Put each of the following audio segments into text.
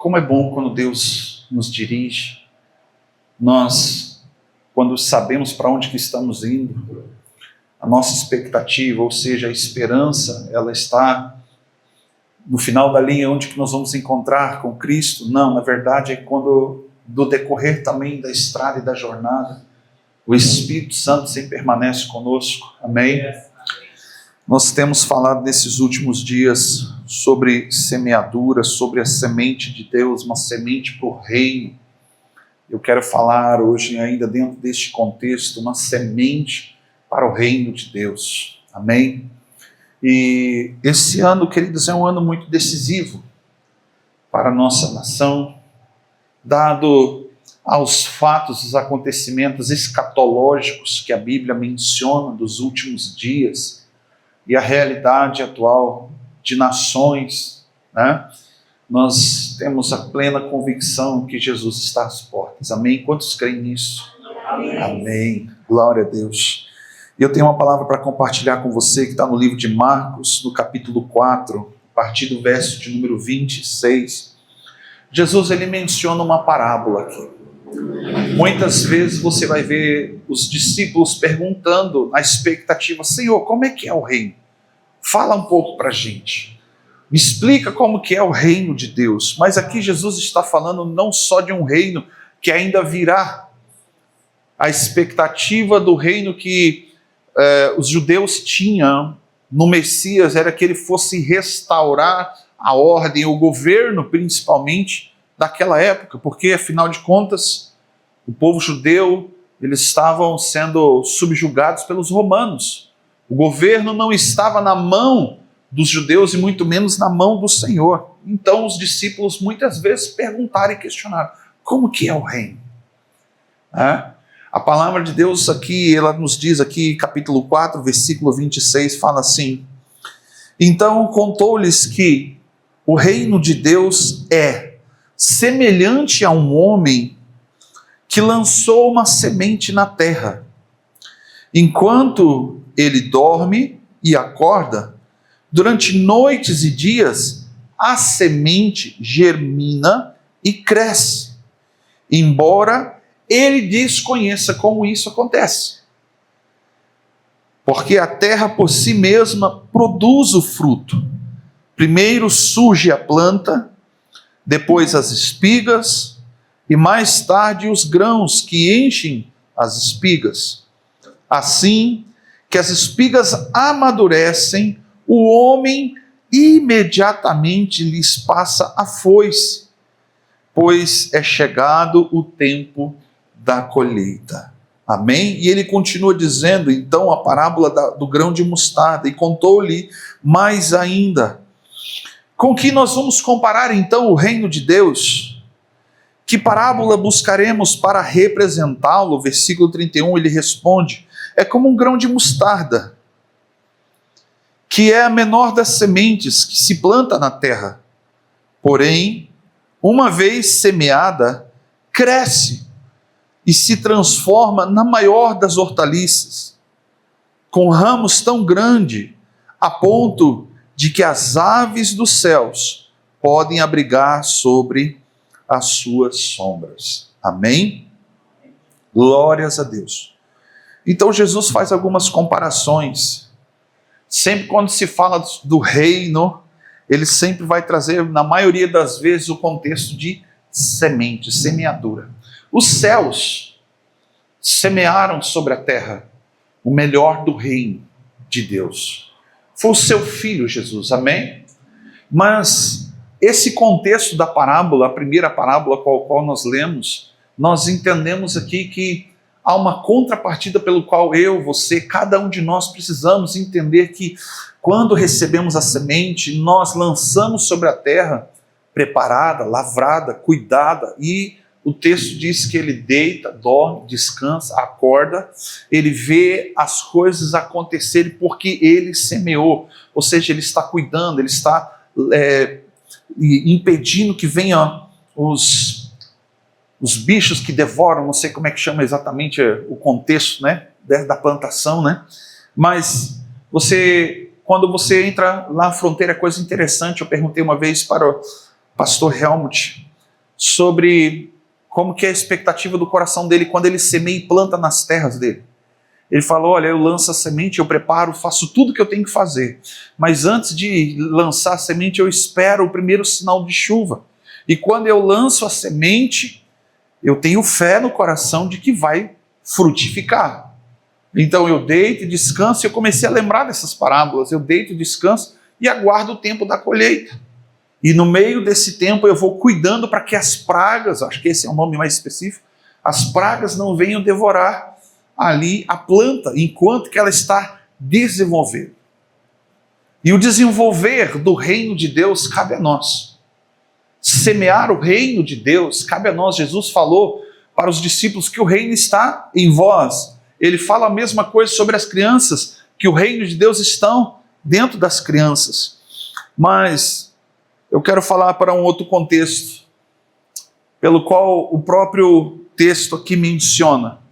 Como é bom quando Deus nos dirige, quando sabemos para onde que estamos indo, a nossa expectativa, ou seja, a esperança, ela está no final da linha onde que nós vamos encontrar com Cristo. Não, na verdade é quando, do decorrer também da estrada e da jornada, o Espírito Santo sempre permanece conosco. Amém? Nós temos falado nesses últimos dias sobre semeadura, sobre a semente de Deus, uma semente para o reino. Eu quero falar hoje, ainda dentro deste contexto, uma semente para o reino de Deus. Amém? E esse ano, queridos, é um ano muito decisivo para a nossa nação, dado aos fatos, os acontecimentos escatológicos que a Bíblia menciona dos últimos dias, e a realidade atual de nações, né? Nós temos a plena convicção que Jesus está às portas. Amém? Quantos creem nisso? Amém. Amém. Glória a Deus. E eu tenho uma palavra para compartilhar com você que está no livro de Marcos, no capítulo 4, a partir do verso de número 26. Jesus, ele menciona uma parábola aqui. Muitas vezes você vai ver os discípulos perguntando na expectativa: Senhor, como é que é o reino? Fala um pouco para a gente. Me explica como que é o reino de Deus. Mas aqui Jesus está falando não só de um reino que ainda virá. A expectativa do reino que os judeus tinham no Messias era que ele fosse restaurar a ordem, o governo principalmente daquela época, porque afinal de contas o povo judeu, eles estavam sendo subjugados pelos romanos. O governo não estava na mão dos judeus e muito menos na mão do Senhor. Então os discípulos muitas vezes perguntaram e questionaram: como que é o reino? A palavra de Deus aqui, ela nos diz aqui, capítulo 4, versículo 26, fala assim: então contou-lhes que o reino de Deus é semelhante a um homem que lançou uma semente na terra. Enquanto ele dorme e acorda, durante noites e dias, a semente germina e cresce, embora ele desconheça como isso acontece. Porque a terra por si mesma produz o fruto. Primeiro surge a planta, depois as espigas, e mais tarde os grãos que enchem as espigas. Assim que as espigas amadurecem, o homem imediatamente lhes passa a foice, pois é chegado o tempo da colheita. Amém? E ele continua dizendo, então, a parábola do grão de mostarda, e contou-lhe mais ainda. Com que nós vamos comparar, então, o reino de Deus? Que parábola buscaremos para representá-lo? Versículo 31, ele responde: é como um grão de mostarda, que é a menor das sementes que se planta na terra. Porém, uma vez semeada, cresce e se transforma na maior das hortaliças, com ramos tão grandes, a ponto de que as aves dos céus podem abrigar sobre as suas sombras. Amém? Glórias a Deus. Então Jesus faz algumas comparações. Sempre quando se fala do reino, ele sempre vai trazer, na maioria das vezes, o contexto de semente, semeadura. Os céus semearam sobre a terra o melhor do reino de Deus. Foi o seu filho Jesus, amém? Mas esse contexto da parábola, a primeira parábola com a qual nós lemos, nós entendemos aqui que há uma contrapartida pelo qual eu, você, cada um de nós precisamos entender que quando recebemos a semente, nós lançamos sobre a terra preparada, lavrada, cuidada, e o texto diz que ele deita, dorme, descansa, acorda, ele vê as coisas acontecerem porque ele semeou, ou seja, ele está cuidando, ele está impedindo que venham os bichos que devoram, não sei como é que chama exatamente o contexto, né, da plantação, né? Mas quando você entra lá na fronteira, é coisa interessante. Eu perguntei uma vez para o pastor Helmut, sobre como que é a expectativa do coração dele quando ele semeia e planta nas terras dele. Ele falou, olha, eu lanço a semente, eu preparo, faço tudo que eu tenho que fazer. Mas antes de lançar a semente, eu espero o primeiro sinal de chuva. E quando eu lanço a semente, eu tenho fé no coração de que vai frutificar. Então eu deito e descanso, e eu comecei a lembrar dessas parábolas. Eu deito e descanso e aguardo o tempo da colheita. E no meio desse tempo eu vou cuidando para que as pragas, acho que esse é o nome mais específico, as pragas não venham devorar ali a planta, enquanto que ela está desenvolvendo. E o desenvolver do reino de Deus cabe a nós. Semear o reino de Deus cabe a nós. Jesus falou para os discípulos que o reino está em vós. Ele fala a mesma coisa sobre as crianças, que o reino de Deus está dentro das crianças. Mas eu quero falar para um outro contexto, pelo qual o próprio texto aqui menciona,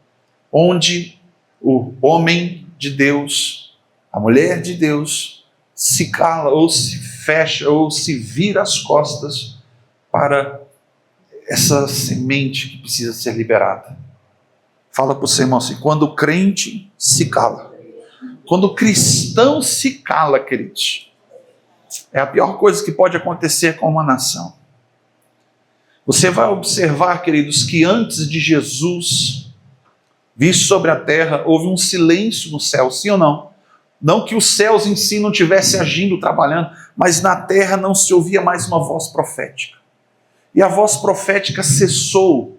onde o homem de Deus, a mulher de Deus, se cala ou se fecha ou se vira as costas para essa semente que precisa ser liberada. Fala para o seu irmão assim, quando o crente se cala, quando o cristão se cala, queridos, é a pior coisa que pode acontecer com uma nação. Você vai observar, queridos, que antes de Jesus vir sobre a terra, houve um silêncio no céu, sim ou não? Não que os céus em si não estivessem agindo, trabalhando, mas na terra não se ouvia mais uma voz profética. E a voz profética cessou.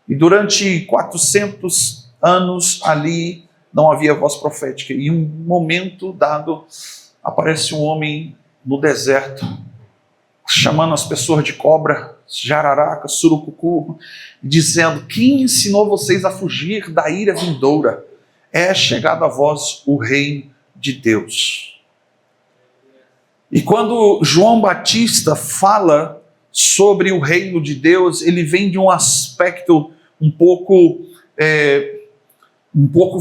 E durante 400 anos ali não havia voz profética. E em um momento dado, aparece um homem no deserto, chamando as pessoas de cobra, jararaca, surucucu, dizendo, quem ensinou vocês a fugir da ira vindoura? É chegado a vós o reino de Deus. E quando João Batista fala sobre o reino de Deus, ele vem de um aspecto um pouco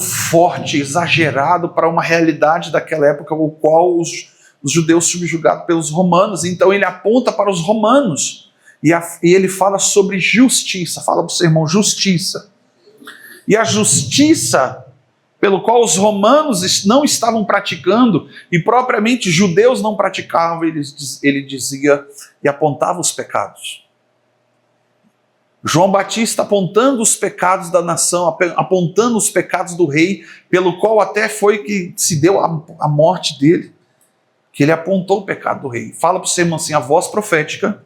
forte, exagerado para uma realidade daquela época, o qual os judeus subjugados pelos romanos. Então ele aponta para os romanos e ele fala sobre justiça. Fala para o seu irmão, justiça. E a justiça pelo qual os romanos não estavam praticando e propriamente judeus não praticavam, ele dizia e apontava os pecados. João Batista apontando os pecados da nação, apontando os pecados do rei, pelo qual até foi que se deu a morte dele, que ele apontou o pecado do rei. Fala para o seu irmão assim, a voz profética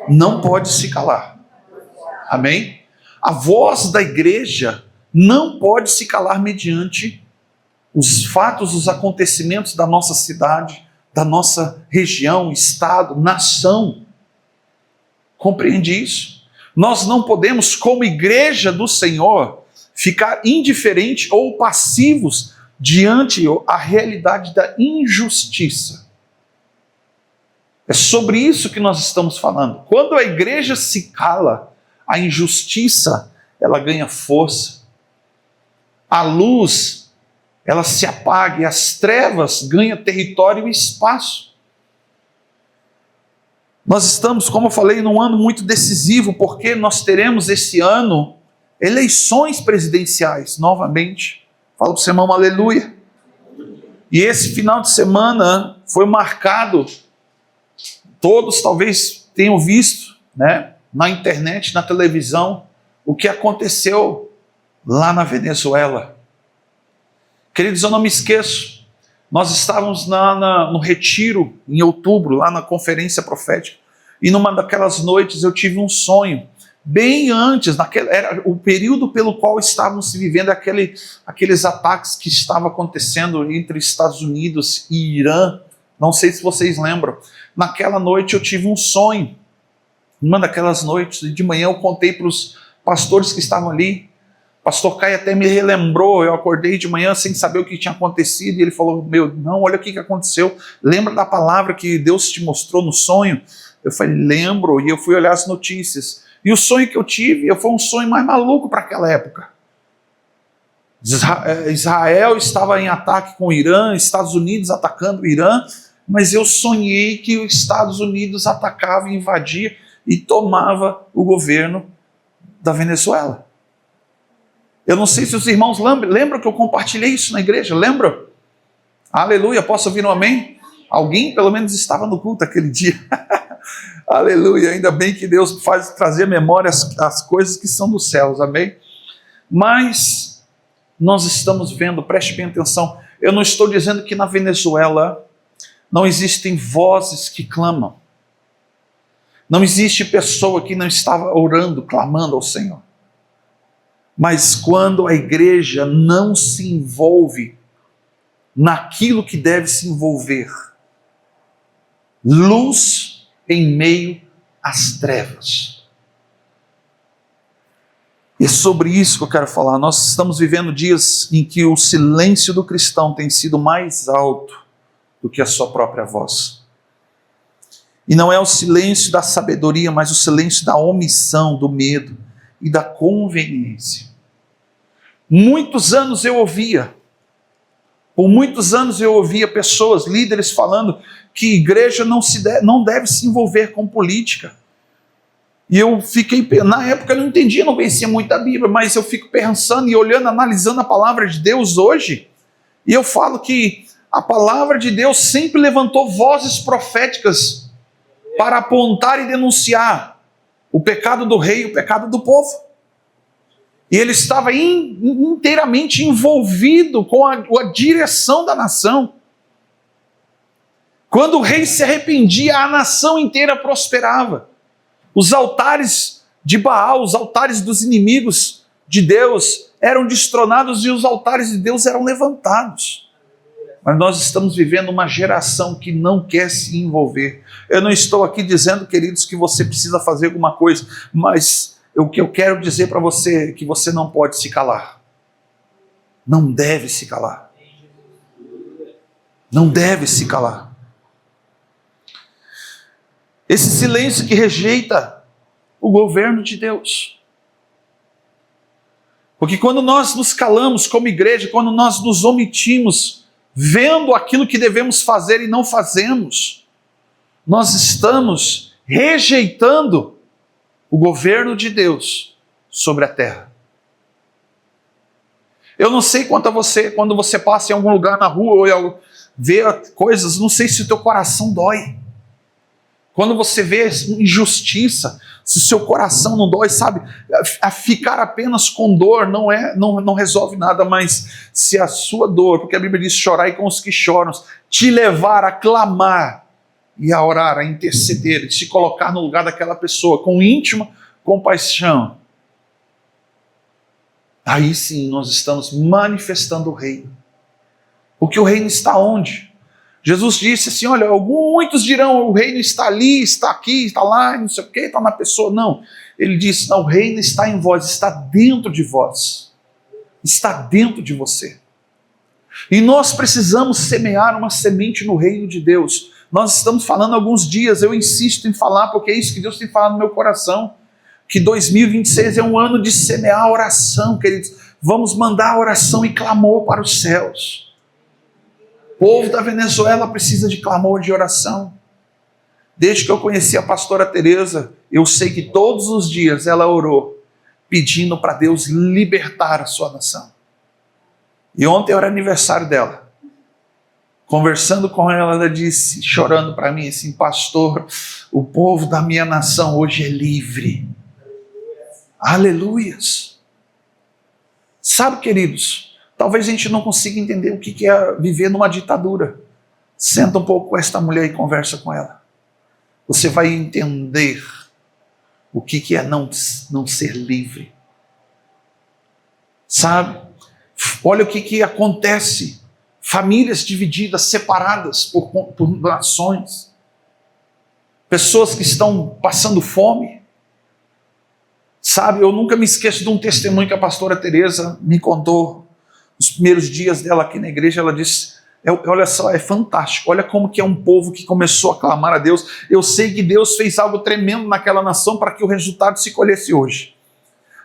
não pode se calar. Amém? A voz da igreja não pode se calar mediante os fatos, os acontecimentos da nossa cidade, da nossa região, estado, nação. Compreende isso? Nós não podemos, como igreja do Senhor, ficar indiferente ou passivos diante a realidade da injustiça. É sobre isso que nós estamos falando. Quando a igreja se cala, a injustiça, ela ganha força. A luz, ela se apaga e as trevas ganham território e espaço. Nós estamos, como eu falei, num ano muito decisivo, porque nós teremos esse ano eleições presidenciais novamente. Fala para o seu irmão, aleluia. E esse final de semana foi marcado, todos talvez tenham visto, né, na internet, na televisão, o que aconteceu lá na Venezuela. Queridos, eu não me esqueço, nós estávamos no retiro, em outubro, lá na conferência profética, e numa daquelas noites eu tive um sonho, bem antes, era o período pelo qual estávamos vivendo aqueles ataques que estavam acontecendo entre Estados Unidos e Irã. Não sei se vocês lembram. Naquela noite eu tive um sonho. Uma daquelas noites, de manhã eu contei para os pastores que estavam ali. O pastor Caio até me relembrou. Eu acordei de manhã sem saber o que tinha acontecido. E ele falou, não, olha o que aconteceu. Lembra da palavra que Deus te mostrou no sonho? Eu falei, lembro. E eu fui olhar as notícias. E o sonho que eu tive foi um sonho mais maluco para aquela época. Israel estava em ataque com o Irã, Estados Unidos atacando o Irã, mas eu sonhei que os Estados Unidos atacava e invadia, e tomava o governo da Venezuela. Eu não sei se os irmãos lembram que eu compartilhei isso na igreja, lembram? Aleluia, posso ouvir um amém? Alguém pelo menos estava no culto aquele dia. Aleluia, ainda bem que Deus faz trazer à memória as coisas que são dos céus, amém? Mas nós estamos vendo, preste bem atenção, eu não estou dizendo que na Venezuela não existem vozes que clamam. Não existe pessoa que não estava orando, clamando ao Senhor. Mas quando a igreja não se envolve naquilo que deve se envolver, luz em meio às trevas. E é sobre isso que eu quero falar. Nós estamos vivendo dias em que o silêncio do cristão tem sido mais alto do que a sua própria voz. E não é o silêncio da sabedoria, mas o silêncio da omissão, do medo e da conveniência. Muitos anos eu ouvia, por muitos anos eu ouvia pessoas, líderes falando que igreja não deve se envolver com política. E eu fiquei, na época eu não entendia, não conhecia muito a Bíblia, mas eu fico pensando e olhando, analisando a palavra de Deus hoje, e eu falo que a palavra de Deus sempre levantou vozes proféticas para apontar e denunciar o pecado do rei e o pecado do povo. E ele estava inteiramente envolvido com a direção da nação. Quando o rei se arrependia, a nação inteira prosperava. Os altares de Baal, os altares dos inimigos de Deus eram destronados e os altares de Deus eram levantados. Mas nós estamos vivendo uma geração que não quer se envolver. Eu não estou aqui dizendo, queridos, que você precisa fazer alguma coisa, mas o que eu quero dizer para você é que você não pode se calar. Não deve se calar. Não deve se calar. Esse silêncio que rejeita o governo de Deus. Porque quando nós nos calamos como igreja, quando nós nos omitimos, vendo aquilo que devemos fazer e não fazemos, nós estamos rejeitando o governo de Deus sobre a terra. Eu não sei quanto a você, quando você passa em algum lugar na rua ou vê coisas, não sei se o teu coração dói. Quando você vê injustiça, se o seu coração não dói, sabe? A ficar apenas com dor não resolve nada, mas se a sua dor, porque a Bíblia diz chorai com os que choram, te levar a clamar e a orar, a interceder, e se colocar no lugar daquela pessoa com íntima compaixão, aí sim nós estamos manifestando o reino. Porque o reino está onde? Jesus disse assim, olha, muitos dirão, o reino está ali, está aqui, está lá, não sei o que, está na pessoa. Não, ele disse, não, o reino está em vós, está dentro de vós, está dentro de você. E nós precisamos semear uma semente no reino de Deus. Nós estamos falando há alguns dias, eu insisto em falar, porque é isso que Deus tem falado no meu coração, que 2026 é um ano de semear oração, queridos. Vamos mandar oração e clamor para os céus. O povo da Venezuela precisa de clamor, de oração. Desde que eu conheci a pastora Teresa, eu sei que todos os dias ela orou, pedindo para Deus libertar a sua nação. E ontem era aniversário dela. Conversando com ela, ela disse, chorando para mim, assim, pastor, o povo da minha nação hoje é livre. Aleluias. Sabe, queridos, talvez a gente não consiga entender o que é viver numa ditadura. Senta um pouco com esta mulher e conversa com ela. Você vai entender o que é não ser livre. Sabe? Olha o que acontece. Famílias divididas, separadas por nações. Pessoas que estão passando fome. Sabe, eu nunca me esqueço de um testemunho que a pastora Teresa me contou. Nos primeiros dias dela aqui na igreja, ela disse, olha só, é fantástico, olha como que é um povo que começou a clamar a Deus. Eu sei que Deus fez algo tremendo naquela nação para que o resultado se colhesse hoje.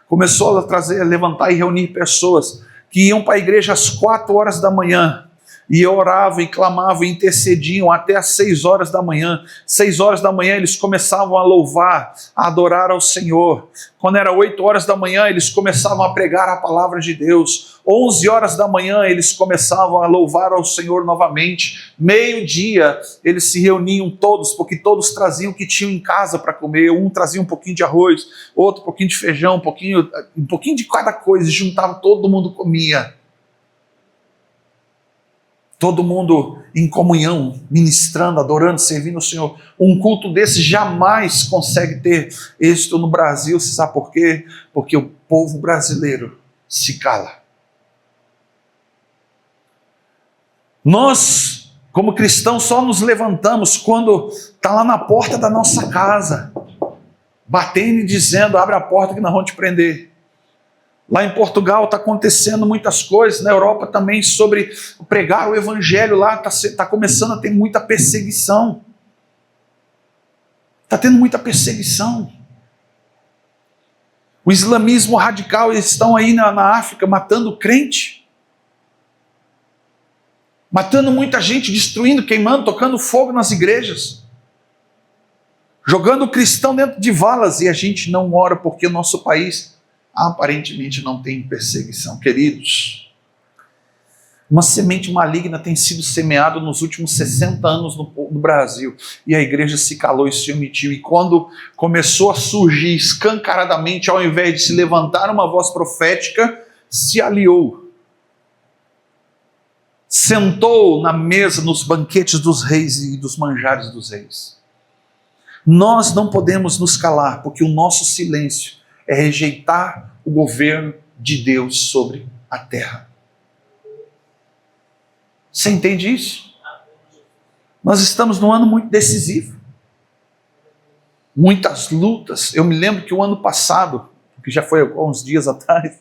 Começou a levantar e reunir pessoas que iam para a igreja às 4 horas da manhã, E oravam e clamavam e intercediam até às 6 horas da manhã. 6 horas da manhã eles começavam a louvar, a adorar ao Senhor. Quando era 8 horas da manhã eles começavam a pregar a palavra de Deus. 11 horas da manhã eles começavam a louvar ao Senhor novamente. Meio-dia eles se reuniam todos, porque todos traziam o que tinham em casa para comer. Um trazia um pouquinho de arroz, outro um pouquinho de feijão, um pouquinho de cada coisa. E juntava, todo mundo comia. Todo mundo em comunhão, ministrando, adorando, servindo o Senhor. Um culto desse jamais consegue ter êxito no Brasil. Você sabe por quê? Porque o povo brasileiro se cala. Nós, como cristãos, só nos levantamos quando está lá na porta da nossa casa, batendo e dizendo: abre a porta que nós vamos te prender. Lá em Portugal está acontecendo muitas coisas, na Europa também, sobre pregar o evangelho. Lá está começando a ter muita perseguição. Está tendo muita perseguição. O islamismo radical, eles estão aí na África matando crente. Matando muita gente, destruindo, queimando, tocando fogo nas igrejas. Jogando o cristão dentro de valas. E a gente não ora porque o nosso país aparentemente não tem perseguição. Queridos, uma semente maligna tem sido semeada nos últimos 60 anos no Brasil, e a igreja se calou e se omitiu, e quando começou a surgir escancaradamente, ao invés de se levantar uma voz profética, se aliou, sentou na mesa, nos banquetes dos reis e dos manjares dos reis. Nós não podemos nos calar, porque o nosso silêncio é rejeitar o governo de Deus sobre a terra. Você entende isso? Nós estamos num ano muito decisivo. Muitas lutas. Eu me lembro que o ano passado, que já foi alguns dias atrás,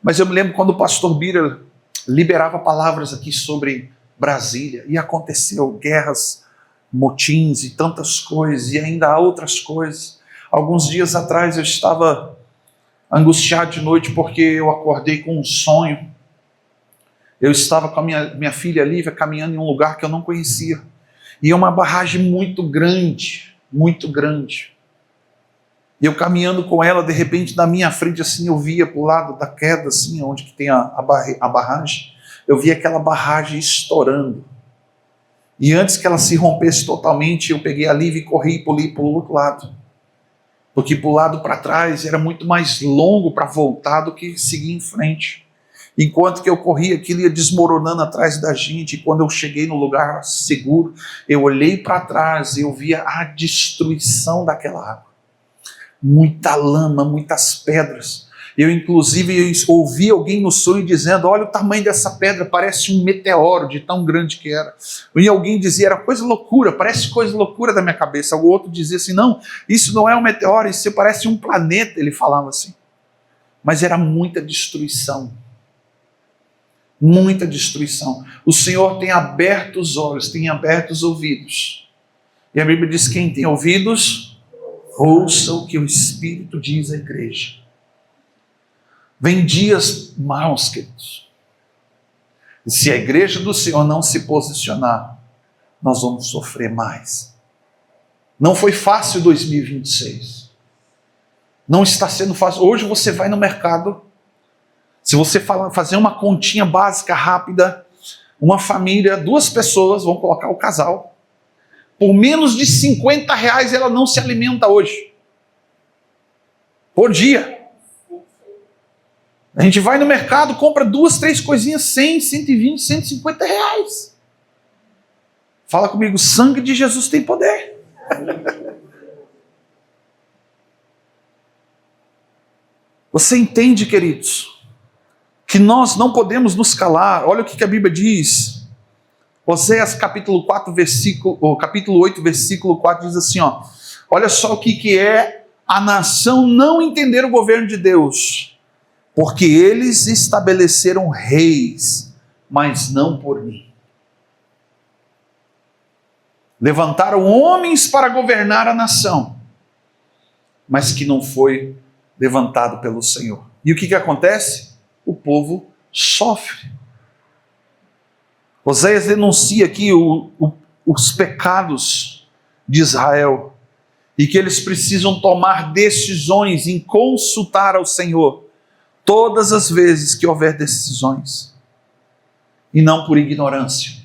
mas eu me lembro quando o pastor Bira liberava palavras aqui sobre Brasília, e aconteceu guerras, motins e tantas coisas, e ainda há outras coisas. Alguns dias atrás eu estava angustiado de noite porque eu acordei com um sonho. Eu estava com a minha filha Lívia caminhando em um lugar que eu não conhecia. E é uma barragem muito grande, muito grande. E eu caminhando com ela, de repente, na minha frente, assim, eu via para o lado da queda, assim, onde que tem a barragem, eu via aquela barragem estourando. E antes que ela se rompesse totalmente, eu peguei a Lívia e corri e pulei para o outro lado. Porque para o lado para trás era muito mais longo para voltar do que seguir em frente. Enquanto que eu corria, aquilo ia desmoronando atrás da gente, e quando eu cheguei no lugar seguro, eu olhei para trás e eu via a destruição daquela água. Muita lama, muitas pedras. Eu, inclusive, ouvi alguém no sonho dizendo: olha o tamanho dessa pedra, parece um meteoro de tão grande que era. E alguém dizia: era coisa loucura, parece coisa loucura da minha cabeça. O outro dizia assim: não, isso não é um meteoro, isso parece um planeta. Ele falava assim. Mas era muita destruição. Muita destruição. O Senhor tem aberto os olhos, tem aberto os ouvidos. E a Bíblia diz: quem tem ouvidos, ouça o que o Espírito diz à igreja. Vem dias maus, queridos. E se a igreja do Senhor não se posicionar, nós vamos sofrer mais. Não foi fácil 2026. Não está sendo fácil. Hoje você vai no mercado, se você fazer uma continha básica, rápida, uma família, 2 pessoas, vão colocar o casal, por menos de R$50 ela não se alimenta hoje. Por dia. A gente vai no mercado, compra 2, 3 coisinhas, 100, 120, R$150. Fala comigo, o sangue de Jesus tem poder. Você entende, queridos, que nós não podemos nos calar. Olha o que a Bíblia diz. Oséias capítulo 8, versículo 4 diz assim, ó, olha só o que é a nação não entender o governo de Deus. Porque eles estabeleceram reis, mas não por mim. Levantaram homens para governar a nação, mas que não foi levantado pelo Senhor. E o que acontece? O povo sofre. Oséias denuncia aqui os pecados de Israel e que eles precisam tomar decisões em consultar ao Senhor todas as vezes que houver decisões, e não por ignorância.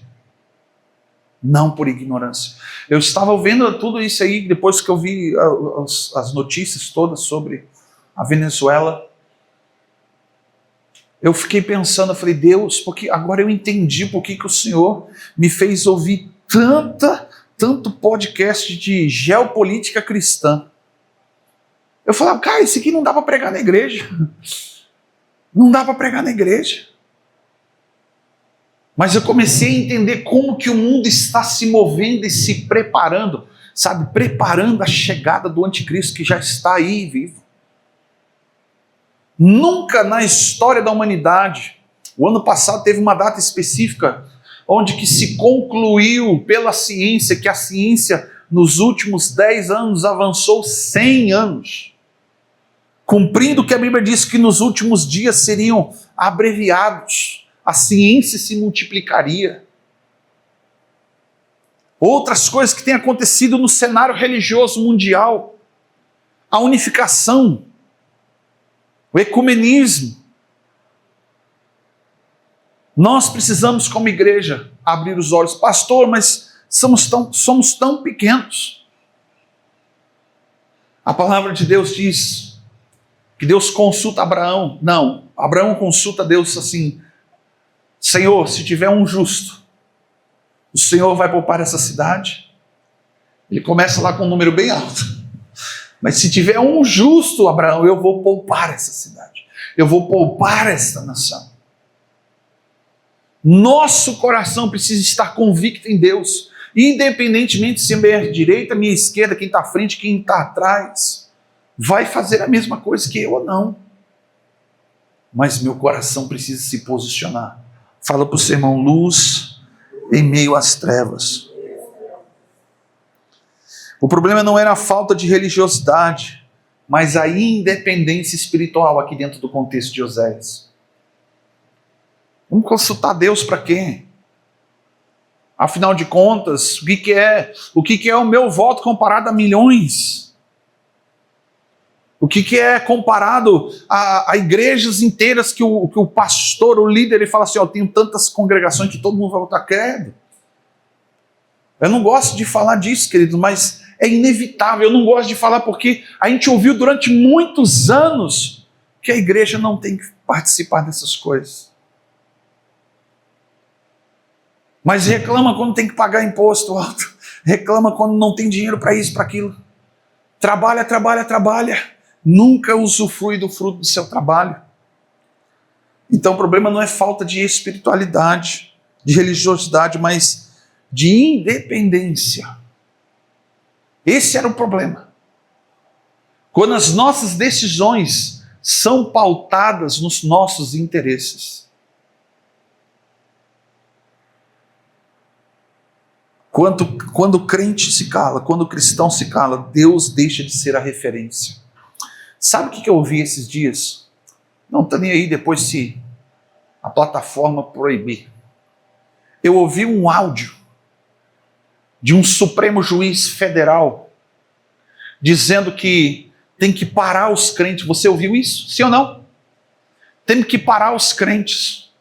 Não por ignorância. Eu estava vendo tudo isso aí depois que eu vi as notícias todas sobre a Venezuela. Eu fiquei pensando, eu falei, Deus, porque agora eu entendi por que o Senhor me fez ouvir tanto podcast de geopolítica cristã. Eu falava, cara, isso aqui não dá para pregar na igreja. Não dá para pregar na igreja. Mas eu comecei a entender como que o mundo está se movendo e se preparando, sabe? Preparando a chegada do anticristo que já está aí vivo. Nunca na história da humanidade, o ano passado teve uma data específica onde que se concluiu pela ciência que a ciência nos últimos 10 anos avançou 100 anos. Cumprindo o que a Bíblia diz que nos últimos dias seriam abreviados. A ciência se multiplicaria. Outras coisas que têm acontecido no cenário religioso mundial. A unificação. O ecumenismo. Nós precisamos, como igreja, abrir os olhos. Pastor, mas somos tão pequenos. A palavra de Deus diz que Deus consulta Abraão. Não, Abraão consulta Deus assim: Senhor, se tiver um justo, o Senhor vai poupar essa cidade? Ele começa lá com um número bem alto. Mas se tiver um justo, Abraão, eu vou poupar essa cidade. Eu vou poupar esta nação. Nosso coração precisa estar convicto em Deus. Independentemente se é minha direita, minha esquerda, quem está à frente, quem está atrás, vai fazer a mesma coisa que eu ou não. Mas meu coração precisa se posicionar. Fala para o seu irmão, luz em meio às trevas. O problema não era a falta de religiosidade, mas a independência espiritual aqui dentro do contexto de Oséias. Vamos consultar Deus para quê? Afinal de contas, o que é o meu voto comparado a milhões? O que é comparado a igrejas inteiras que o pastor, o líder, ele fala assim, eu tenho tantas congregações que todo mundo vai votar credo. Eu não gosto de falar disso, queridos, mas é inevitável. Eu não gosto de falar porque a gente ouviu durante muitos anos que a igreja não tem que participar dessas coisas. Mas reclama quando tem que pagar imposto alto. Reclama quando não tem dinheiro para isso, para aquilo. Trabalha. Nunca usufrui do fruto do seu trabalho. Então o problema não é falta de espiritualidade, de religiosidade, mas de independência. Esse era o problema. Quando as nossas decisões são pautadas nos nossos interesses. Quando o crente se cala, quando o cristão se cala, Deus deixa de ser a referência. Sabe o que eu ouvi esses dias? Não está nem aí depois se a plataforma proibir. Eu ouvi um áudio de um Supremo Juiz Federal dizendo que tem que parar os crentes. Você ouviu isso? Sim ou não? Tem que parar os crentes,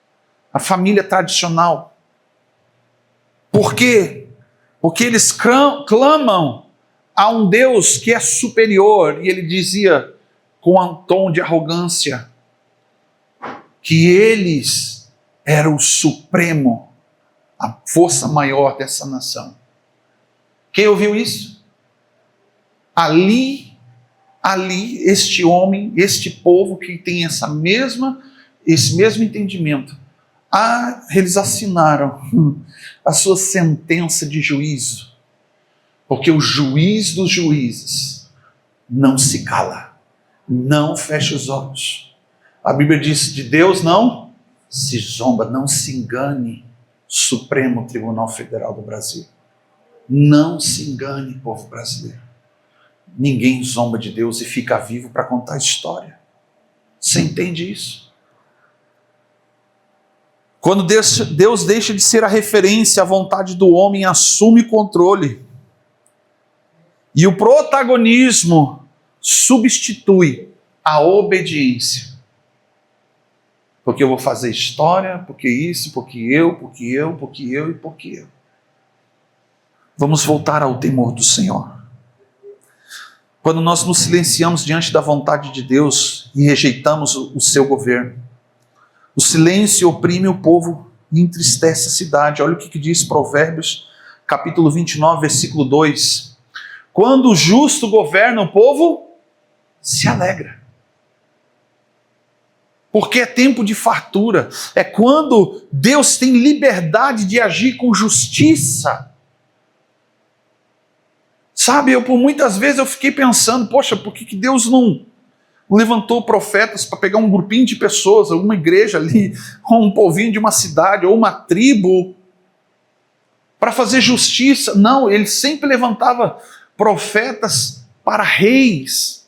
a família tradicional. Por quê? Porque eles clamam a um Deus que é superior, e ele dizia com um tom de arrogância que eles eram o supremo, a força maior dessa nação. Quem ouviu isso? Ali, este homem, este povo que tem esse mesmo entendimento, eles assinaram a sua sentença de juízo, porque o juiz dos juízes não se cala, não fecha os olhos. A Bíblia diz, de Deus não se zomba, não se engane, Supremo Tribunal Federal do Brasil. Não se engane, povo brasileiro. Ninguém zomba de Deus e fica vivo para contar a história. Você entende isso? Quando Deus deixa de ser a referência, a vontade do homem assume o controle. E o protagonismo substitui a obediência. Porque eu vou fazer história, porque isso, porque eu. Vamos voltar ao temor do Senhor. Quando nós nos silenciamos diante da vontade de Deus e rejeitamos o seu governo, o silêncio oprime o povo e entristece a cidade. Olha o que diz Provérbios, capítulo 29, versículo 2. Quando o justo governa, o povo se alegra. Porque é tempo de fartura. É quando Deus tem liberdade de agir com justiça. Sabe, por muitas vezes eu fiquei pensando, poxa, por que Deus não levantou profetas para pegar um grupinho de pessoas, uma igreja ali, ou um povinho de uma cidade, ou uma tribo, para fazer justiça? Não, ele sempre levantava profetas para reis,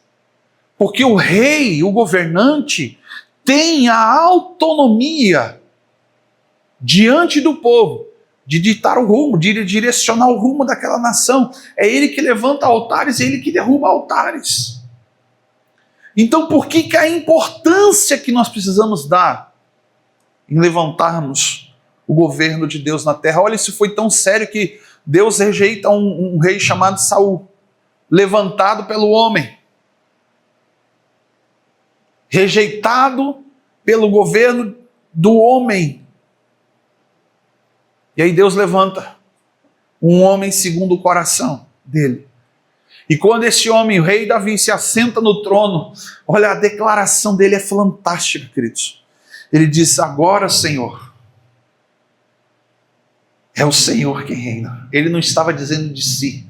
porque o rei, o governante, tem a autonomia diante do povo, de ditar o rumo, de direcionar o rumo daquela nação. É ele que levanta altares, é ele que derruba altares. Então, por que a importância que nós precisamos dar em levantarmos o governo de Deus na terra? Olha, isso foi tão sério que Deus rejeita um rei chamado Saul, levantado pelo homem, rejeitado pelo governo do homem. E aí Deus levanta um homem segundo o coração dele. E quando esse homem, o rei Davi, se assenta no trono, olha, a declaração dele é fantástica, queridos. Ele diz: agora, Senhor, é o Senhor quem reina. Ele não estava dizendo de si.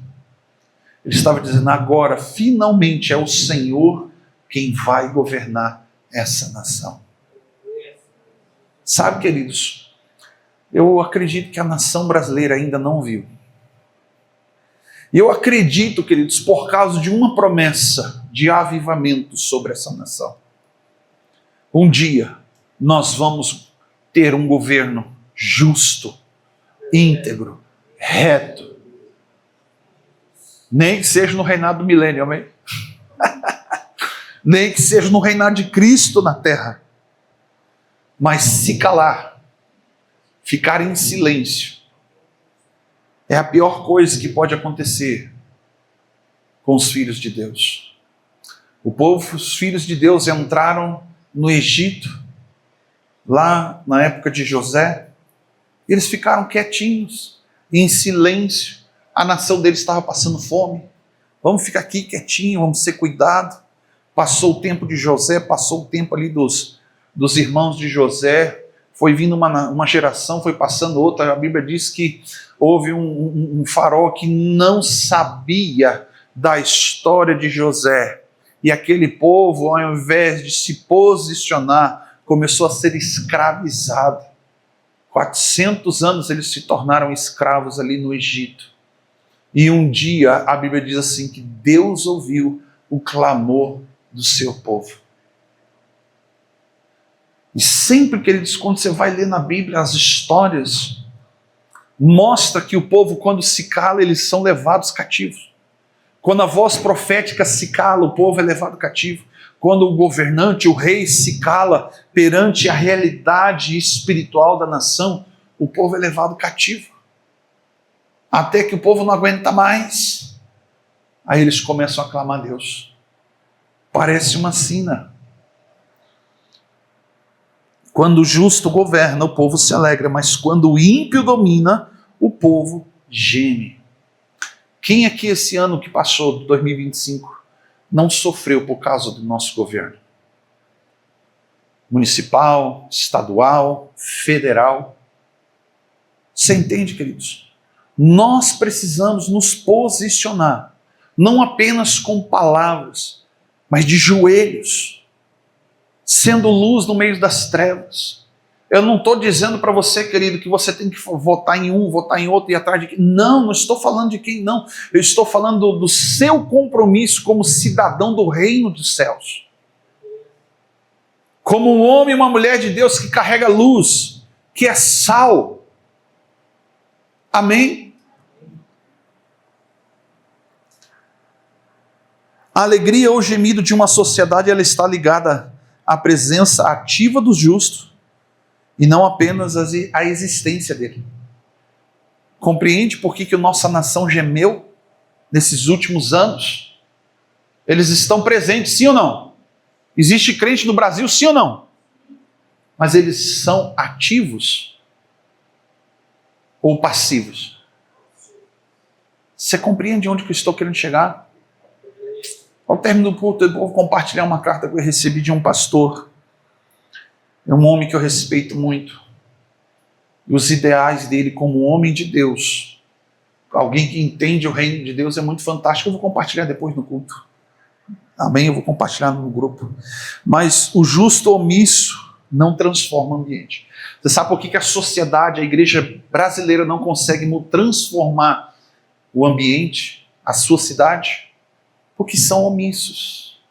Ele estava dizendo: agora, finalmente, é o Senhor quem vai governar essa nação. Sabe, queridos, eu acredito que a nação brasileira ainda não viu. E eu acredito, queridos, por causa de uma promessa de avivamento sobre essa nação. Um dia nós vamos ter um governo justo, íntegro, reto. Nem que seja no reinado do milênio, amém? Nem que seja no reinado de Cristo na terra. Mas se calar, ficar em silêncio, é a pior coisa que pode acontecer com os filhos de Deus. Os filhos de Deus entraram no Egito, lá na época de José. Eles ficaram quietinhos, em silêncio. A nação deles estava passando fome. Vamos ficar aqui quietinho, vamos ser cuidados. Passou o tempo de José, passou o tempo ali dos irmãos de José. Foi vindo uma geração, foi passando outra. A Bíblia diz que houve um faraó que não sabia da história de José. E aquele povo, ao invés de se posicionar, começou a ser escravizado. 400 anos eles se tornaram escravos ali no Egito. E um dia a Bíblia diz assim que Deus ouviu o clamor do seu povo. E sempre, queridos, quando você vai ler na Bíblia as histórias, mostra que o povo, quando se cala, eles são levados cativos. Quando a voz profética se cala, o povo é levado cativo. Quando o governante, o rei, se cala perante a realidade espiritual da nação, o povo é levado cativo. Até que o povo não aguenta mais. Aí eles começam a clamar a Deus. Parece uma sina. Quando o justo governa, o povo se alegra, mas quando o ímpio domina, o povo geme. Quem aqui esse ano que passou, 2025, não sofreu por causa do nosso governo? Municipal, estadual, federal. Você entende, queridos? Nós precisamos nos posicionar, não apenas com palavras, mas de joelhos, sendo luz no meio das trevas. Eu não estou dizendo para você, querido, que você tem que votar em um, votar em outro e ir atrás de quem. Não, não estou falando de quem, não. Eu estou falando do seu compromisso como cidadão do reino dos céus. Como um homem e uma mulher de Deus que carrega luz, que é sal. Amém? A alegria ou gemido de uma sociedade, ela está ligada à presença ativa dos justos e não apenas à existência dele. Compreende por que a nossa nação gemeu nesses últimos anos? Eles estão presentes, sim ou não? Existe crente no Brasil, sim ou não? Mas eles são ativos ou passivos? Você compreende onde que eu estou querendo chegar? Ao término do culto, eu vou compartilhar uma carta que eu recebi de um pastor. É um homem que eu respeito muito. E os ideais dele como homem de Deus, alguém que entende o reino de Deus, é muito fantástico. Eu vou compartilhar depois no culto. Amém? Eu vou compartilhar no grupo. Mas o justo omisso não transforma o ambiente. Você sabe por que a sociedade, a igreja brasileira não consegue transformar o ambiente, a sua cidade? Porque são omissos.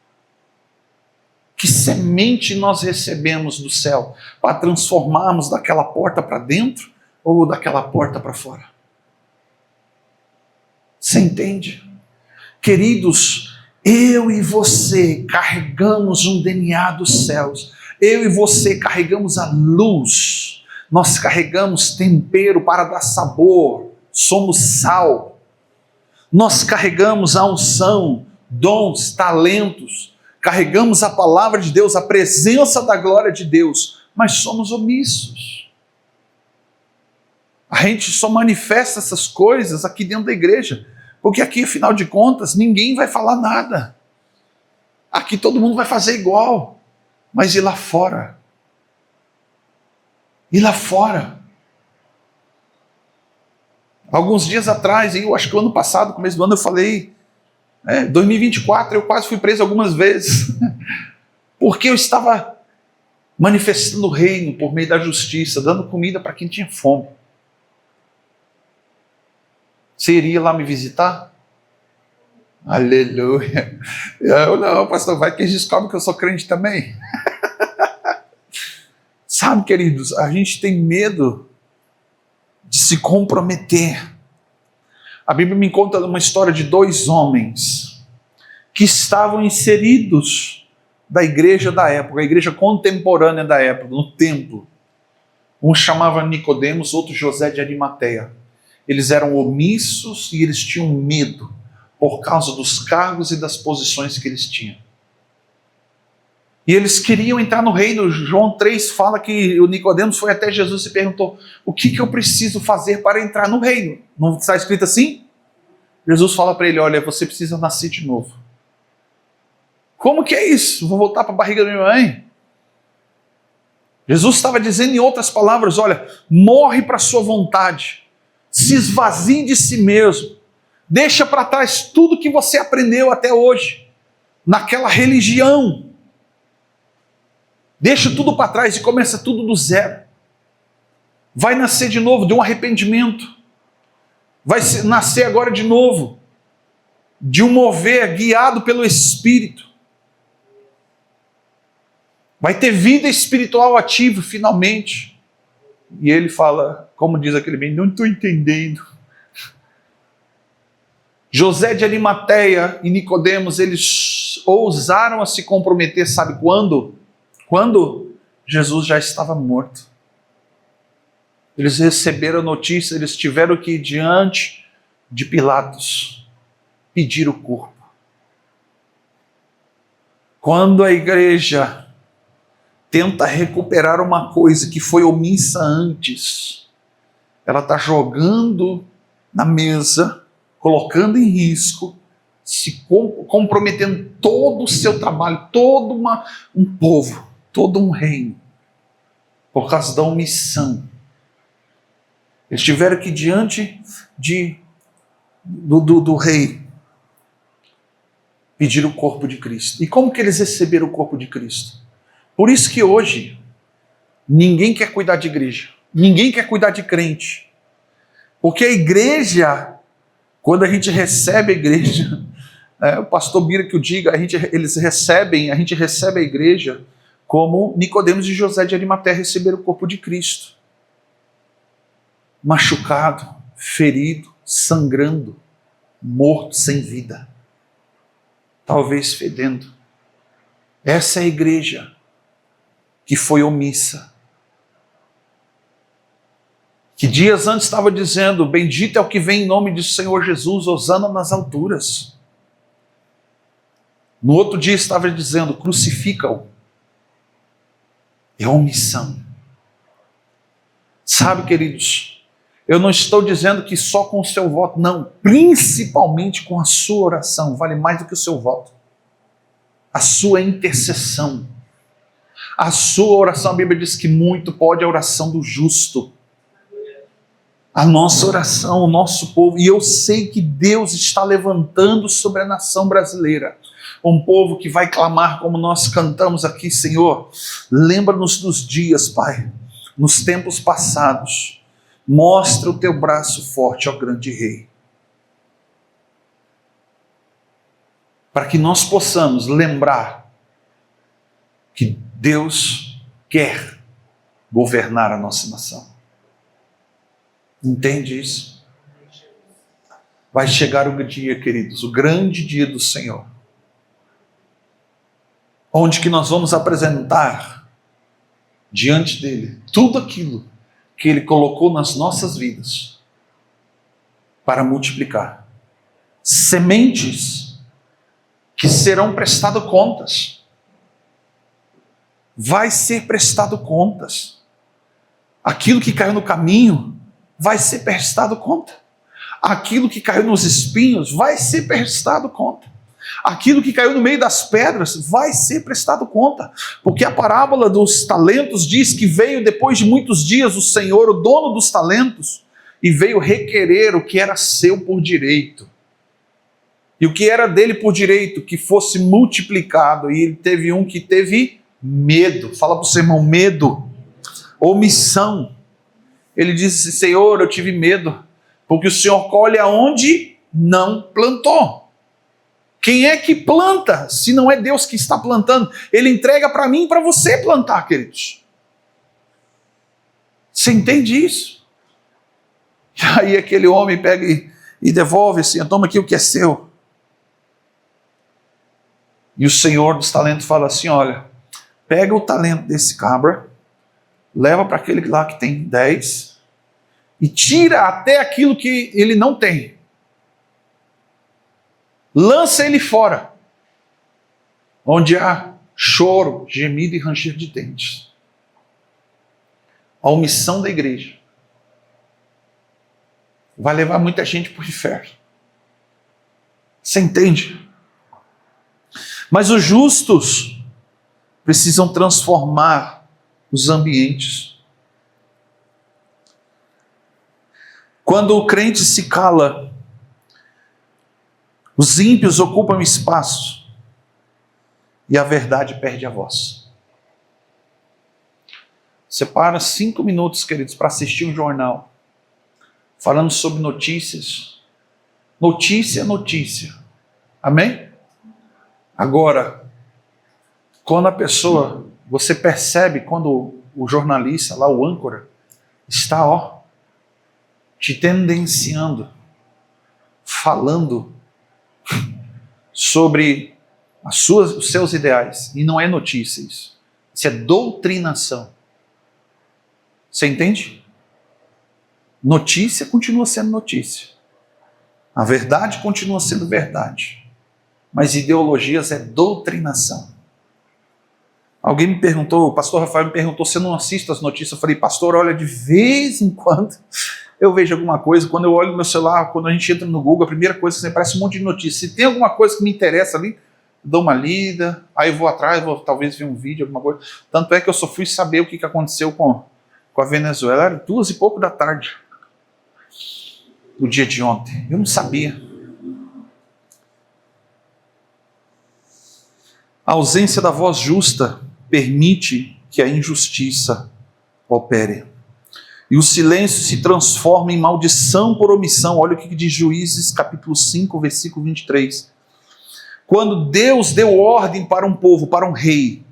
Que semente nós recebemos do céu para transformarmos daquela porta para dentro ou daquela porta para fora? Você entende? Queridos, eu e você carregamos um DNA dos céus. Eu e você carregamos a luz. Nós carregamos tempero para dar sabor. Somos sal. Nós carregamos a unção, dons, talentos. Carregamos a palavra de Deus, a presença da glória de Deus, mas somos omissos. A gente só manifesta essas coisas aqui dentro da igreja, porque aqui, afinal de contas, ninguém vai falar nada. Aqui todo mundo vai fazer igual, mas e lá fora? E lá fora? Alguns dias atrás, eu acho que o ano passado, começo do ano, eu falei... 2024 eu quase fui preso algumas vezes, porque eu estava manifestando o reino por meio da justiça, dando comida para quem tinha fome. Você iria lá me visitar? Aleluia! Eu não, pastor, vai que eles descobrem que eu sou crente também. Sabe, queridos, a gente tem medo de se comprometer. A Bíblia me conta uma história de 2 homens que estavam inseridos da igreja da época, a igreja contemporânea da época, no templo. Um chamava Nicodemos, outro José de Arimateia. Eles eram omissos e eles tinham medo por causa dos cargos e das posições que eles tinham. E eles queriam entrar no reino. João 3 fala que o Nicodemos foi até Jesus e perguntou: o que eu preciso fazer para entrar no reino? Não está escrito assim? Jesus fala para ele: olha, você precisa nascer de novo. Como que é isso? Vou voltar para a barriga da minha mãe? Jesus estava dizendo em outras palavras: olha, morre para a sua vontade, se esvazie de si mesmo, deixa para trás tudo que você aprendeu até hoje, naquela religião. Deixa tudo para trás e começa tudo do zero. Vai nascer de novo de um arrependimento. Vai nascer agora de novo de um mover guiado pelo Espírito. Vai ter vida espiritual ativa finalmente. E ele fala, como diz aquele bem, não estou entendendo. José de Arimateia e Nicodemos, eles ousaram a se comprometer, sabe quando? Quando Jesus já estava morto. Eles receberam a notícia, eles tiveram que ir diante de Pilatos pedir o corpo. Quando a igreja tenta recuperar uma coisa que foi omissa antes, ela está jogando na mesa, colocando em risco, se comprometendo todo o seu trabalho, todo um povo, todo um reino, por causa da omissão. Eles tiveram que ir diante do rei pedir o corpo de Cristo. E como que eles receberam o corpo de Cristo? Por isso que hoje ninguém quer cuidar de igreja, ninguém quer cuidar de crente, porque a igreja, quando a gente recebe a igreja, o pastor Bira que o diga, a gente recebe a igreja como Nicodemos e José de Arimateia receberam o corpo de Cristo. machucado, ferido, sangrando, morto, sem vida, talvez fedendo. Essa é a igreja que foi omissa, que dias antes estava dizendo: bendito é o que vem em nome do Senhor Jesus, hosana nas alturas. No outro dia estava dizendo: crucifica-o. É omissão. Sabe, queridos, eu não estou dizendo que só com o seu voto, não, principalmente com a sua oração, vale mais do que o seu voto. A sua intercessão, a sua oração, a Bíblia diz que muito pode a oração do justo. A nossa oração, o nosso povo, e eu sei que Deus está levantando sobre a nação brasileira um povo que vai clamar como nós cantamos aqui: Senhor, lembra-nos dos dias, Pai, nos tempos passados, mostra o teu braço forte, ó grande Rei, para que nós possamos lembrar que Deus quer governar a nossa nação. Entende isso? Vai chegar o dia, queridos, o grande dia do Senhor, onde que nós vamos apresentar diante dele tudo aquilo que ele colocou nas nossas vidas para multiplicar. Sementes que serão prestado contas. Vai ser prestado contas. Aquilo que caiu no caminho vai ser prestado conta. Aquilo que caiu nos espinhos vai ser prestado conta. Aquilo que caiu no meio das pedras vai ser prestado conta. Porque a parábola dos talentos diz que veio depois de muitos dias o Senhor, o dono dos talentos, e veio requerer o que era seu por direito. E o que era dele por direito, que fosse multiplicado. E ele teve um que teve medo. Fala para o seu irmão: medo, omissão. Ele disse: Senhor, eu tive medo, porque o Senhor colhe aonde não plantou. Quem é que planta, se não é Deus que está plantando? Ele entrega para mim e para você plantar, queridos. Você entende isso? E aí aquele homem pega e devolve assim: toma aqui o que é seu. E o Senhor dos talentos fala assim: olha, pega o talento desse cabra, leva para aquele lá que tem 10 e tira até aquilo que ele não tem. Lança ele fora, onde há choro, gemido e ranger de dentes. A omissão da igreja vai levar muita gente para o inferno. Você entende? Mas os justos precisam transformar os ambientes. Quando o crente se cala, os ímpios ocupam espaço e a verdade perde a voz. Você para 5 minutos, queridos, para assistir um jornal falando sobre notícias. Notícia é notícia. Amém? Agora, quando a pessoa, você percebe quando o jornalista, lá o âncora, está te tendenciando, falando sobre os seus ideais. E não é notícia isso. Isso é doutrinação. Você entende? Notícia continua sendo notícia. A verdade continua sendo verdade. Mas ideologias é doutrinação. Alguém me perguntou, o pastor Rafael me perguntou se eu não assisto as notícias. Eu falei: pastor, olha, de vez em quando eu vejo alguma coisa. Quando eu olho no meu celular, quando a gente entra no Google, a primeira coisa que aparece um monte de notícias. Se tem alguma coisa que me interessa ali, dou uma lida, aí eu vou atrás, vou talvez ver um vídeo, alguma coisa. Tanto é que eu só fui saber o que aconteceu com a Venezuela. Era 2 e pouco da tarde, do dia de ontem. Eu não sabia. A ausência da voz justa permite que a injustiça opere. E o silêncio se transforma em maldição por omissão. Olha o que diz Juízes capítulo 5, versículo 23. Quando Deus deu ordem para um povo, para um rei,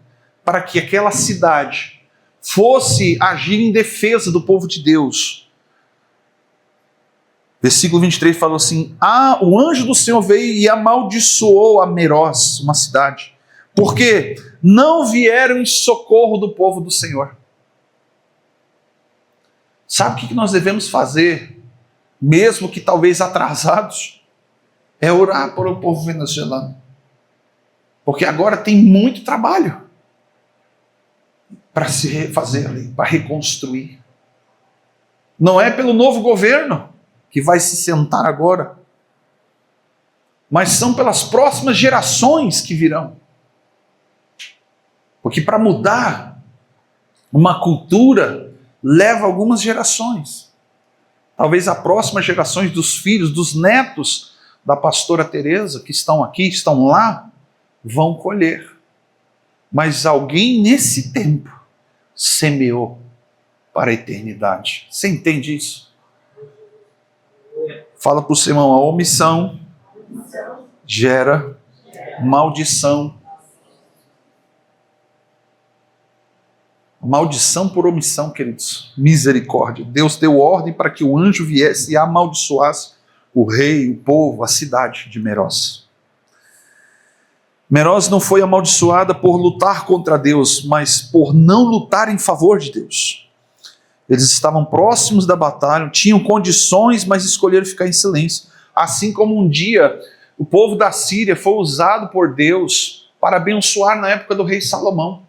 para que aquela cidade fosse agir em defesa do povo de Deus, Versículo 23 falou assim: o anjo do Senhor veio e amaldiçoou a Meroz, uma cidade, porque não vieram em socorro do povo do Senhor. Sabe o que nós devemos fazer, mesmo que talvez atrasados? É orar por o povo venezuelano. Porque agora tem muito trabalho para se refazer ali, para reconstruir. Não é pelo novo governo que vai se sentar agora, mas são pelas próximas gerações que virão. Porque para mudar uma cultura leva algumas gerações. Talvez as próximas gerações dos filhos, dos netos da pastora Teresa, que estão aqui, estão lá, vão colher. Mas alguém nesse tempo semeou para a eternidade. Você entende isso? Fala para o seu irmão: a omissão gera maldição. Maldição por omissão, queridos. Misericórdia. Deus deu ordem para que o anjo viesse e amaldiçoasse o rei, o povo, a cidade de Meroz. Meroz não foi amaldiçoada por lutar contra Deus, mas por não lutar em favor de Deus. Eles estavam próximos da batalha, tinham condições, mas escolheram ficar em silêncio. Assim como um dia o povo da Síria foi usado por Deus para abençoar na época do rei Salomão.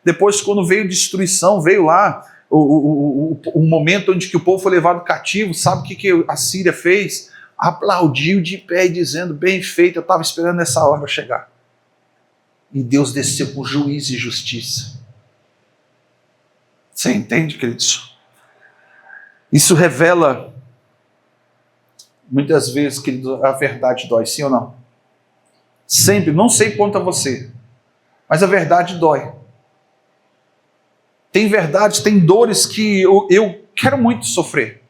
Depois, quando veio destruição, veio lá o momento onde que o povo foi levado cativo. Sabe o que a Síria fez? Aplaudiu de pé e dizendo: bem feito, eu estava esperando essa hora chegar. E Deus desceu com juízo e justiça. Você entende, queridos? Isso revela, muitas vezes, querido, a verdade dói, sim ou não? Sempre, não sei quanto a você, mas a verdade dói. Tem verdades, tem dores que eu quero muito sofrer.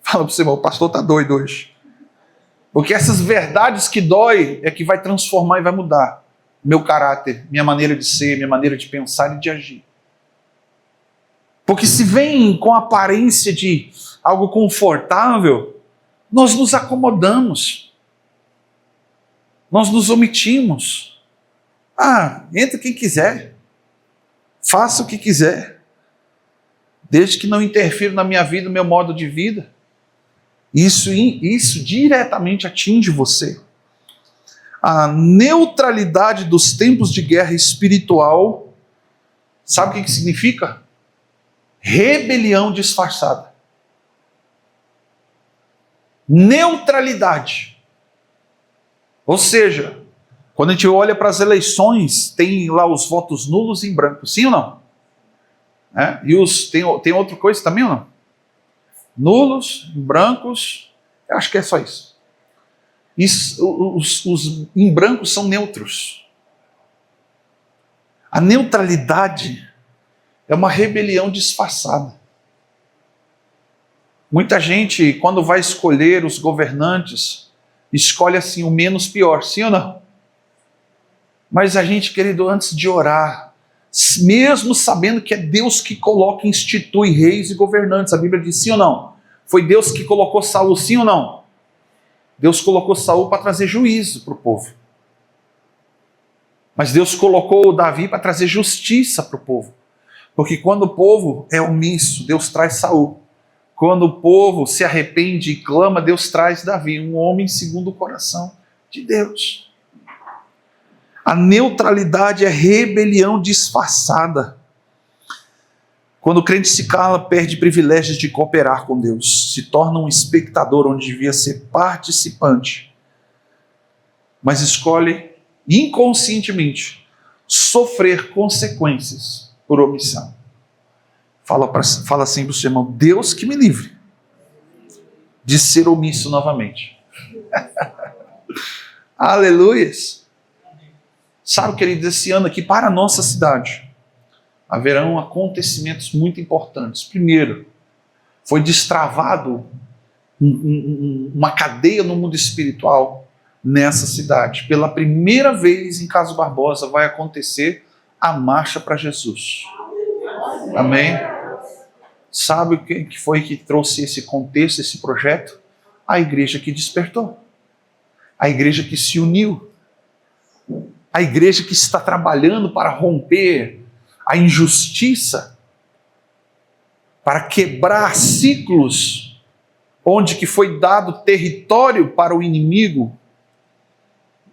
Fala para você, irmão, o pastor está doido hoje. Porque essas verdades que dói é que vai transformar e vai mudar meu caráter, minha maneira de ser, minha maneira de pensar e de agir. Porque se vem com a aparência de algo confortável, nós nos acomodamos. Nós nos omitimos. Entra quem quiser. Faça o que quiser. Desde que não interfira na minha vida, no meu modo de vida. Isso diretamente atinge você. A neutralidade dos tempos de guerra espiritual, sabe o que significa? Rebelião disfarçada. Neutralidade. Ou seja, quando a gente olha para as eleições, tem lá os votos nulos em branco, sim ou não? E tem outra coisa também ou não? Nulos, brancos, eu acho que é só isso. Os em branco são neutros. A neutralidade é uma rebelião disfarçada. Muita gente, quando vai escolher os governantes, escolhe assim o menos pior, sim ou não? Mas a gente, querido, antes de orar, mesmo sabendo que é Deus que coloca e institui reis e governantes, a Bíblia diz sim ou não? Foi Deus que colocou Saul, sim ou não? Deus colocou Saul para trazer juízo para o povo. Mas Deus colocou Davi para trazer justiça para o povo. Porque quando o povo é omisso, Deus traz Saul. Quando o povo se arrepende e clama, Deus traz Davi, um homem segundo o coração de Deus. A neutralidade é rebelião disfarçada. Quando o crente se cala, perde privilégios de cooperar com Deus, se torna um espectador onde devia ser participante, mas escolhe inconscientemente sofrer consequências por omissão. Fala assim para o seu irmão: Deus que me livre de ser omisso novamente. Aleluias! Sabe, queridos, esse ano aqui para a nossa cidade haverão acontecimentos muito importantes. Primeiro, foi destravado uma cadeia no mundo espiritual nessa cidade. Pela primeira vez em Caso Barbosa vai acontecer a marcha para Jesus. Amém? Sabe o que foi que trouxe esse contexto, esse projeto? A igreja que despertou. A igreja que se uniu. A igreja que está trabalhando para romper a injustiça, para quebrar ciclos onde que foi dado território para o inimigo,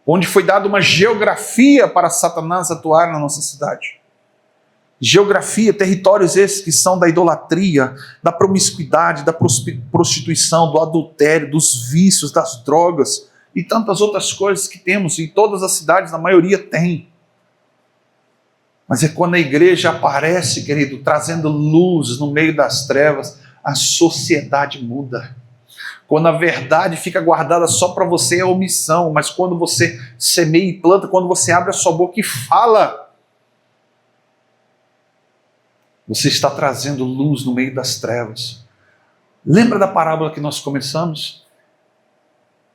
onde foi dada uma geografia para Satanás atuar na nossa cidade. Geografia, territórios esses que são da idolatria, da promiscuidade, da prostituição, do adultério, dos vícios, das drogas e tantas outras coisas que temos, e todas as cidades, na maioria, tem. Mas é quando a igreja aparece, querido, trazendo luz no meio das trevas, a sociedade muda. Quando a verdade fica guardada só para você é omissão, mas quando você semeia e planta, quando você abre a sua boca e fala, você está trazendo luz no meio das trevas. Lembra da parábola que nós começamos?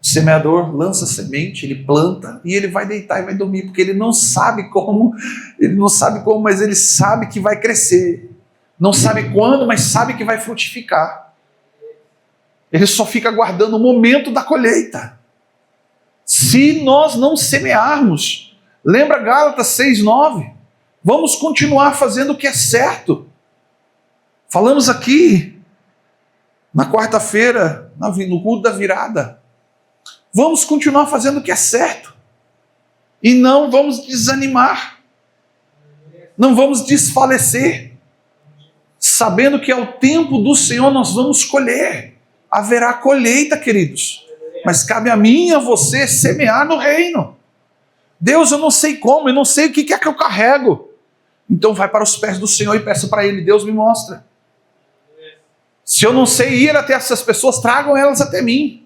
O semeador lança semente, ele planta e ele vai deitar e vai dormir, porque ele não sabe como, mas ele sabe que vai crescer. Não sabe quando, mas sabe que vai frutificar. Ele só fica aguardando o momento da colheita. Se nós não semearmos, lembra Gálatas 6:9? Vamos continuar fazendo o que é certo. Falamos aqui, na quarta-feira, no culto da virada. Vamos continuar fazendo o que é certo. E não vamos desanimar. Não vamos desfalecer. Sabendo que ao tempo do Senhor nós vamos colher. Haverá colheita, queridos. Mas cabe a mim e a você semear no reino. Deus, eu não sei como, eu não sei o que é que eu carrego. Então vai para os pés do Senhor e peça para Ele, Deus me mostra. Se eu não sei ir até essas pessoas, tragam elas até mim.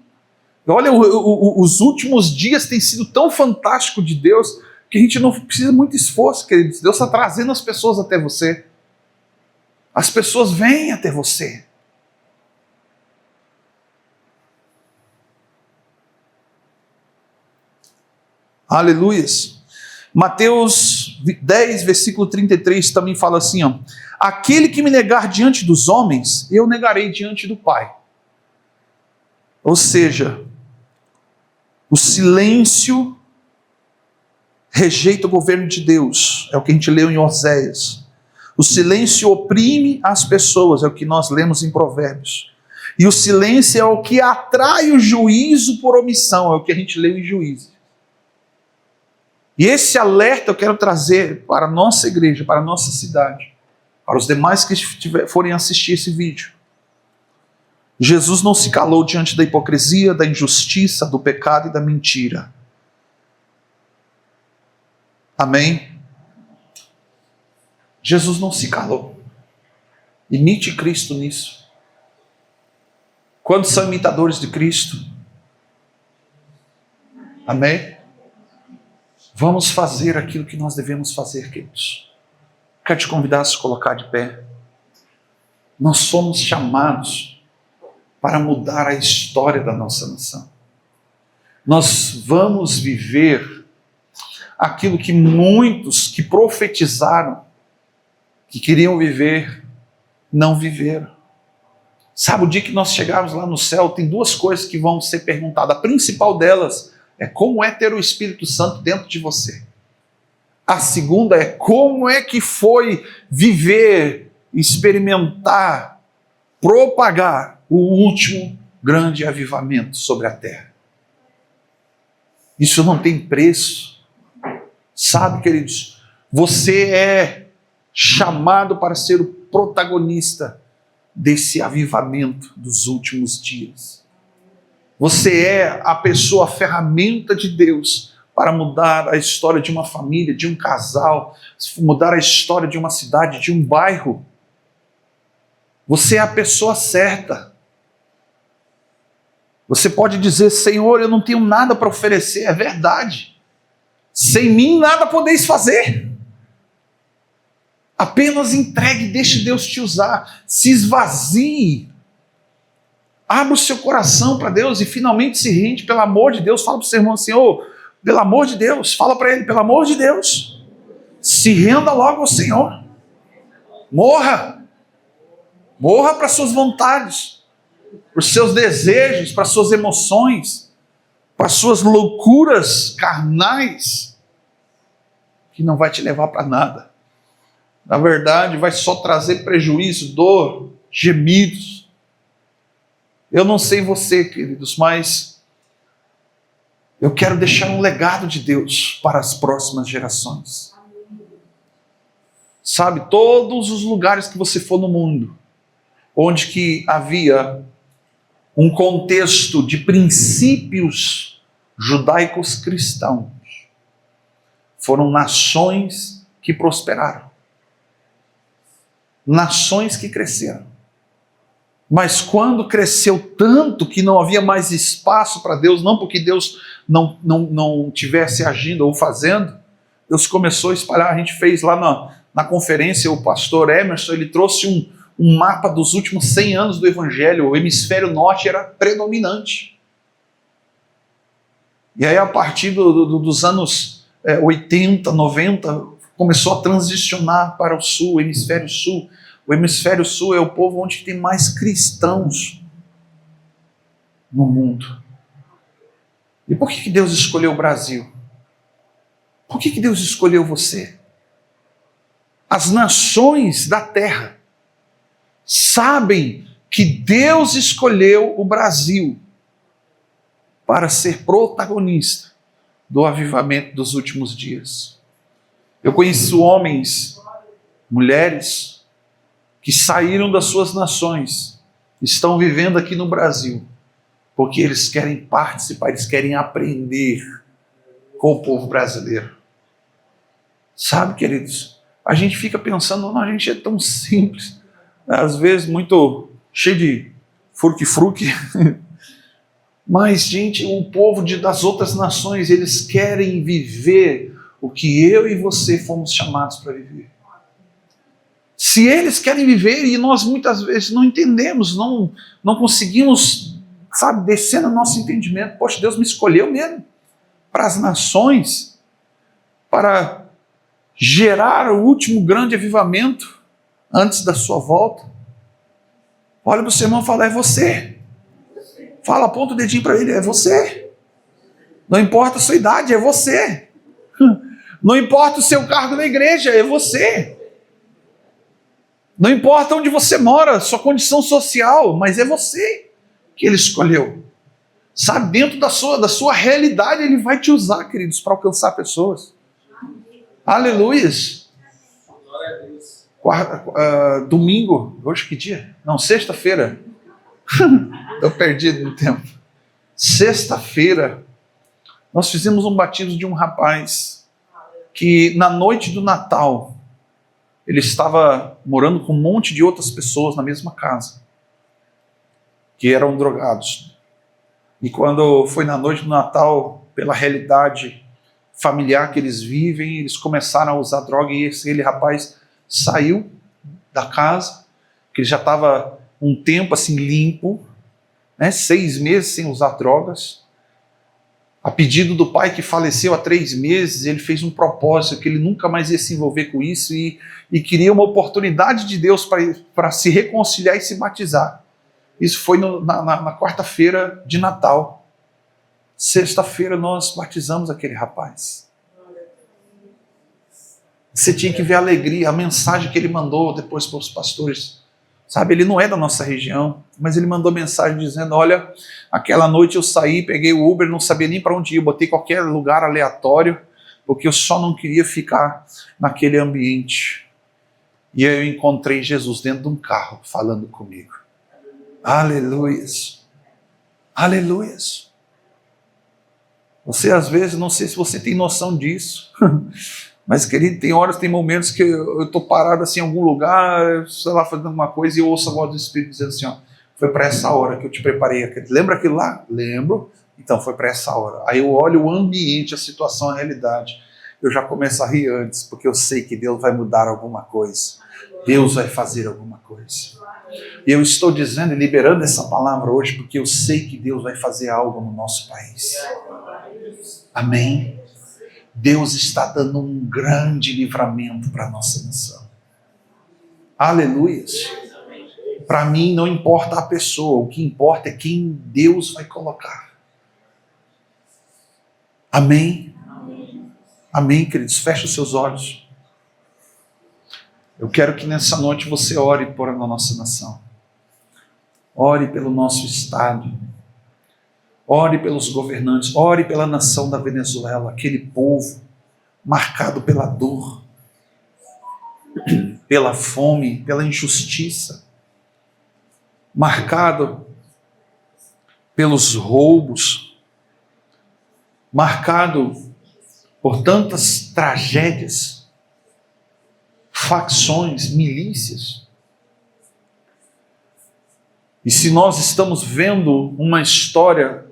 Olha, os últimos dias têm sido tão fantástico de Deus, que a gente não precisa muito esforço, queridos. Deus está trazendo as pessoas até você. As pessoas vêm até você. Aleluias. Mateus 10, versículo 33 também fala assim, ó: aquele que me negar diante dos homens, eu negarei diante do Pai. Ou seja, o silêncio rejeita o governo de Deus, é o que a gente leu em Oséias. O silêncio oprime as pessoas, é o que nós lemos em Provérbios. E o silêncio é o que atrai o juízo por omissão, é o que a gente leu em Juízes. E esse alerta eu quero trazer para a nossa igreja, para a nossa cidade, para os demais que forem assistir esse vídeo. Jesus não se calou diante da hipocrisia, da injustiça, do pecado e da mentira. Amém? Jesus não se calou. Imite Cristo nisso. Quantos são imitadores de Cristo? Amém? Vamos fazer aquilo que nós devemos fazer, queridos. Quero te convidar a se colocar de pé. Nós somos chamados para mudar a história da nossa nação. Nós vamos viver aquilo que muitos que profetizaram, que queriam viver, não viveram. Sabe, o dia que nós chegarmos lá no céu, tem duas coisas que vão ser perguntadas. A principal delas é como é ter o Espírito Santo dentro de você. A segunda é como é que foi viver, experimentar, propagar o último grande avivamento sobre a terra. Isso não tem preço. Sabe, queridos, você é chamado para ser o protagonista desse avivamento dos últimos dias. Você é a pessoa, a ferramenta de Deus para mudar a história de uma família, de um casal, mudar a história de uma cidade, de um bairro. Você é a pessoa certa. Você pode dizer, Senhor, eu não tenho nada para oferecer, é verdade. Sem mim nada podeis fazer. Apenas entregue e deixe Deus te usar. Se esvazie. Abra o seu coração para Deus e finalmente se rende, pelo amor de Deus. Fala para o seu irmão assim, pelo amor de Deus. Fala para ele, pelo amor de Deus. Se renda logo ao Senhor. Morra. Morra para suas vontades, para os seus desejos, para as suas emoções, para as suas loucuras carnais, que não vai te levar para nada. Na verdade, vai só trazer prejuízo, dor, gemidos. Eu não sei você, queridos, mas eu quero deixar um legado de Deus para as próximas gerações. Sabe, todos os lugares que você for no mundo, onde que havia um contexto de princípios judaicos cristãos, foram nações que prosperaram, nações que cresceram. Mas quando cresceu tanto que não havia mais espaço para Deus, não porque Deus não tivesse agindo ou fazendo, Deus começou a espalhar. A gente fez lá na conferência, o pastor Emerson, ele trouxe um mapa dos últimos 100 anos do Evangelho. O hemisfério norte era predominante. E aí, a partir dos anos 80, 90, começou a transicionar para o sul, o hemisfério sul. O hemisfério sul é o povo onde tem mais cristãos no mundo. E por que Deus escolheu o Brasil? Por que Deus escolheu você? As nações da terra sabem que Deus escolheu o Brasil para ser protagonista do avivamento dos últimos dias. Eu conheço homens, mulheres, que saíram das suas nações, estão vivendo aqui no Brasil, porque eles querem participar, eles querem aprender com o povo brasileiro. Sabe, queridos, a gente fica pensando, não, a gente é tão simples, às vezes muito cheio de fruque-fruque, mas, gente, o povo das outras nações, eles querem viver o que eu e você fomos chamados para viver. Se eles querem viver e nós muitas vezes não entendemos, não conseguimos, sabe, descer no nosso entendimento. Poxa, Deus me escolheu mesmo para as nações, para gerar o último grande avivamento antes da sua volta. Olha para o seu irmão e fala, é você. Fala, aponta o dedinho para ele, é você. Não importa a sua idade, é você. Não importa o seu cargo na igreja, é você. Não importa onde você mora, sua condição social, mas é você que Ele escolheu. Sabe, dentro da sua realidade, Ele vai te usar, queridos, para alcançar pessoas. Aleluias. Domingo, hoje que dia? Não, sexta-feira. Estou perdido no tempo. Sexta-feira, nós fizemos um batismo de um rapaz que na noite do Natal, ele estava morando com um monte de outras pessoas na mesma casa, que eram drogados. E quando foi na noite do Natal, pela realidade familiar que eles vivem, eles começaram a usar droga e aquele rapaz saiu da casa, que ele já estava um tempo assim limpo, 6 meses sem usar drogas. A pedido do pai que faleceu há 3 meses, ele fez um propósito que ele nunca mais ia se envolver com isso e queria uma oportunidade de Deus para se reconciliar e se batizar. Isso foi na quarta-feira de Natal. Sexta-feira nós batizamos aquele rapaz. Você tinha que ver a alegria, a mensagem que ele mandou depois para os pastores. Sabe, ele não é da nossa região, mas ele mandou mensagem dizendo, olha, aquela noite eu saí, peguei o Uber, não sabia nem para onde ir, botei qualquer lugar aleatório, porque eu só não queria ficar naquele ambiente. E eu encontrei Jesus dentro de um carro, falando comigo. Aleluias. Aleluias. Você às vezes, não sei se você tem noção disso, mas, querido, tem horas, tem momentos que eu estou parado assim em algum lugar, sei lá, fazendo alguma coisa, e eu ouço a voz do Espírito dizendo assim, ó, foi para essa hora que eu te preparei. Lembra aquilo lá? Lembro. Então, foi para essa hora. Aí eu olho o ambiente, a situação, a realidade. Eu já começo a rir antes, porque eu sei que Deus vai mudar alguma coisa. Deus vai fazer alguma coisa. E eu estou dizendo e liberando essa palavra hoje, porque eu sei que Deus vai fazer algo no nosso país. Amém? Deus está dando um grande livramento para a nossa nação. Aleluia. Para mim não importa a pessoa, o que importa é quem Deus vai colocar. Amém? Amém, queridos? Feche os seus olhos. Eu quero que nessa noite você ore por a nossa nação. Ore pelo nosso Estado. Ore pelos governantes. Ore pela nação da Venezuela, aquele povo marcado pela dor, pela fome, pela injustiça, marcado pelos roubos, marcado por tantas tragédias, facções, milícias. E se nós estamos vendo uma história,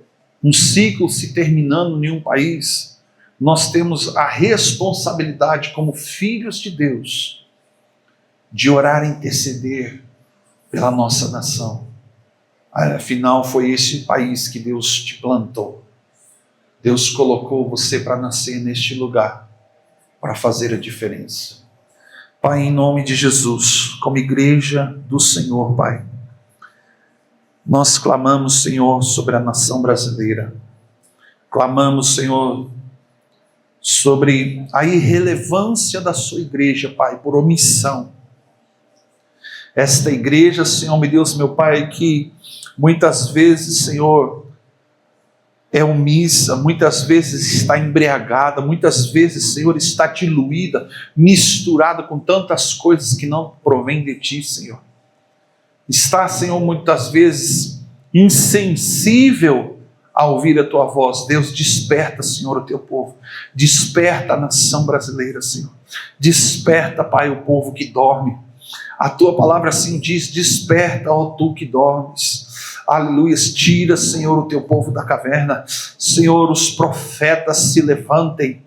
um ciclo se terminando em um país, nós temos a responsabilidade como filhos de Deus de orar e interceder pela nossa nação. Afinal, foi esse país que Deus te plantou. Deus colocou você para nascer neste lugar, para fazer a diferença. Pai, em nome de Jesus, como igreja do Senhor, Pai, nós clamamos, Senhor, sobre a nação brasileira. Clamamos, Senhor, sobre a irrelevância da sua igreja, Pai, por omissão. Esta igreja, Senhor, meu Deus, meu Pai, que muitas vezes, Senhor, é omissa, muitas vezes está embriagada, muitas vezes, Senhor, está diluída, misturada com tantas coisas que não provém de Ti, Senhor. Está, Senhor, muitas vezes insensível a ouvir a Tua voz. Deus, desperta, Senhor, o Teu povo. Desperta a nação brasileira, Senhor. Desperta, Pai, o povo que dorme. A Tua palavra assim diz: desperta, ó Tu que dormes. Aleluia, tira, Senhor, o Teu povo da caverna. Senhor, os profetas se levantem.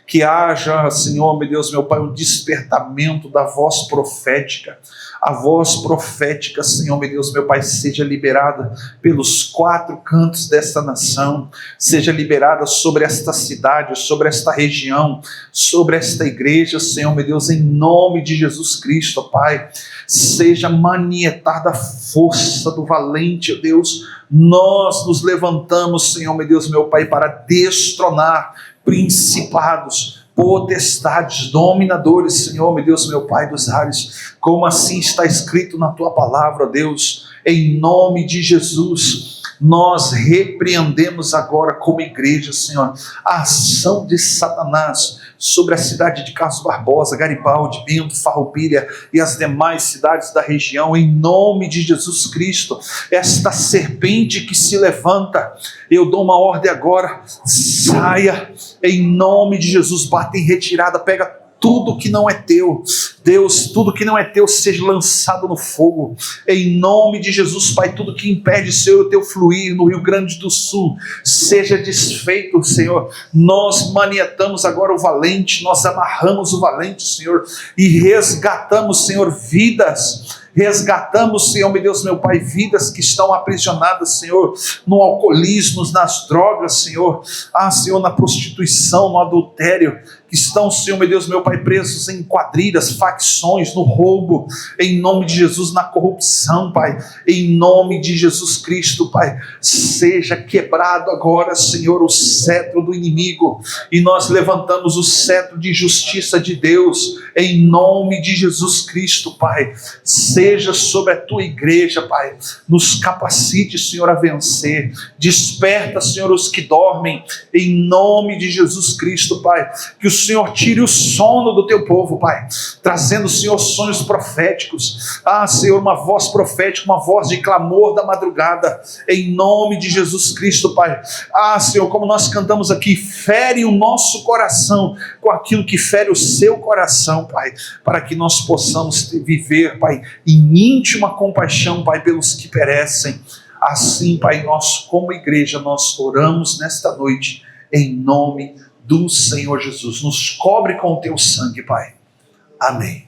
Que haja, Senhor, meu Deus, meu Pai, um despertamento da voz profética. A voz profética, Senhor, meu Deus, meu Pai, seja liberada pelos 4 cantos desta nação, seja liberada sobre esta cidade, sobre esta região, sobre esta igreja, Senhor, meu Deus, em nome de Jesus Cristo, Pai. Seja manietada a força do valente, ó Deus. Nós nos levantamos, Senhor, meu Deus, meu Pai, para destronar principados, potestades, dominadores, Senhor, meu Deus, meu Pai dos ares, como assim está escrito na Tua palavra, ó Deus, em nome de Jesus. Nós repreendemos agora como igreja, Senhor, a ação de Satanás sobre a cidade de Carlos Barbosa, Garibaldi, Bento, Farroupilha e as demais cidades da região, em nome de Jesus Cristo. Esta serpente que se levanta, eu dou uma ordem agora, saia, em nome de Jesus, bata em retirada, pega tudo que não é teu, Deus, tudo que não é teu seja lançado no fogo, em nome de Jesus, Pai. Tudo que impede, Senhor, o teu fluir no Rio Grande do Sul, seja desfeito, Senhor. Nós manietamos agora o valente, nós amarramos o valente, Senhor, e resgatamos, Senhor, vidas. Resgatamos, Senhor, meu Deus, meu Pai, vidas que estão aprisionadas, Senhor, no alcoolismo, nas drogas, Senhor, Senhor, na prostituição, no adultério, que estão, Senhor, meu Deus, meu Pai, presos em quadrilhas, facções, no roubo, em nome de Jesus, na corrupção, Pai, em nome de Jesus Cristo, Pai. Seja quebrado agora, Senhor, o cetro do inimigo, e nós levantamos o cetro de justiça de Deus, em nome de Jesus Cristo, Pai. Seja sobre a Tua igreja, Pai, nos capacite, Senhor, a vencer. Desperta, Senhor, os que dormem, em nome de Jesus Cristo, Pai. Que o Senhor tire o sono do Teu povo, Pai, trazendo, Senhor, sonhos proféticos. Senhor, uma voz profética, uma voz de clamor da madrugada, em nome de Jesus Cristo, Pai. Senhor, como nós cantamos aqui, fere o nosso coração com aquilo que fere o Seu coração, Pai, para que nós possamos viver, Pai, em íntima compaixão, Pai, pelos que perecem. Assim, Pai, nós como igreja, nós oramos nesta noite, em nome do Senhor Jesus. Nos cobre com o Teu sangue, Pai. Amém.